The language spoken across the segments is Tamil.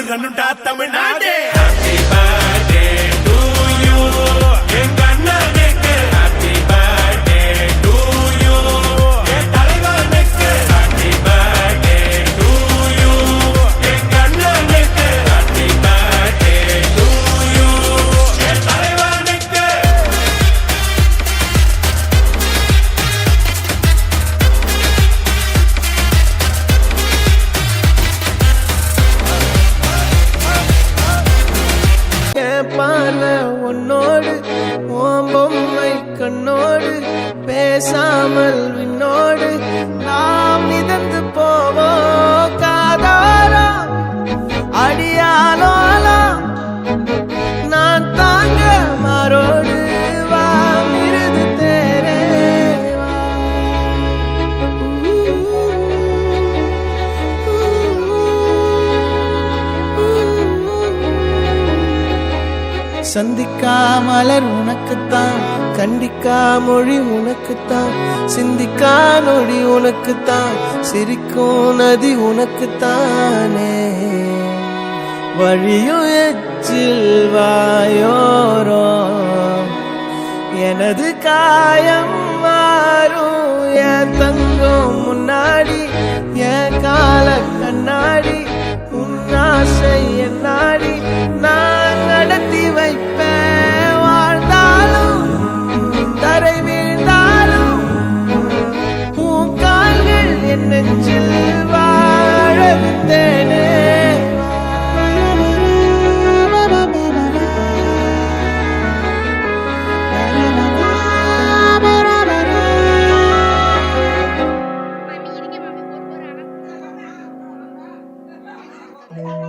கண்ணுண்டா Tamil Nadu. Happy birthday to you எங்க அண்ணனுக்கு. Happy birthday to you என் தலைவனுக்கு. Happy birthday to you எங்க அண்ணனுக்கு. Happy birthday to you என் தலைவனுக்கு. பார்வை உன்னோடு ஓம் பொம்மை கண்ணோடு பேசாமல் விண்ணோடு நாம் மிதந்து போவோம் காதாரா அடியாலோலா நான் தாங்க மாறோடு வா மிருது தேரே வா. சந்திக்கா மலர் உனக்குத்தான், கண்டிக்கா மொழி உனக்குத்தான், சிந்திக்கா நொடி உனக்குத்தான், சிரிக்கும் நதி உனக்குத்தானே. வழியும் எச்சில் வாயோரோ எனது காயம் மாறும். என் தங்கம் முன்னாடி என் கால கண்ணாடி உன்னாசை என்னாடி நான் நடத்தி வைப்பேன். வாழ்ந்தாலும் தரை வீழ்ந்தாலும் உன் கால்கள் என் நெஞ்சில் வாழ விட்டேனே.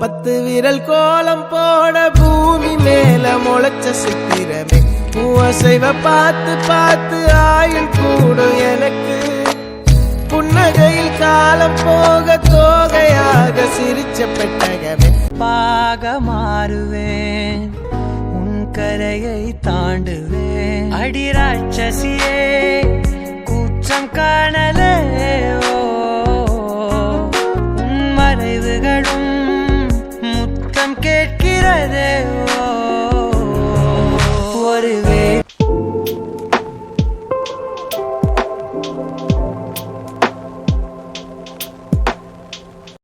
பத்து விரல் கோலம் போட பூமி மேல முளைச்ச சித்திரமே. பூசைவ பார்த்து பார்த்து ஆயுள் கூடும் எனக்கு. புன்னகையில் காலம் போக தோகையாக சிரிச்ச பெட்டகமே. பாக மாறுவேன் உன் கரையை தாண்டுவேன். அடி ராட்சசியே கூச்சம் காணலே உன் மறைவுகளும் முத்தம் கேட்கிறதே.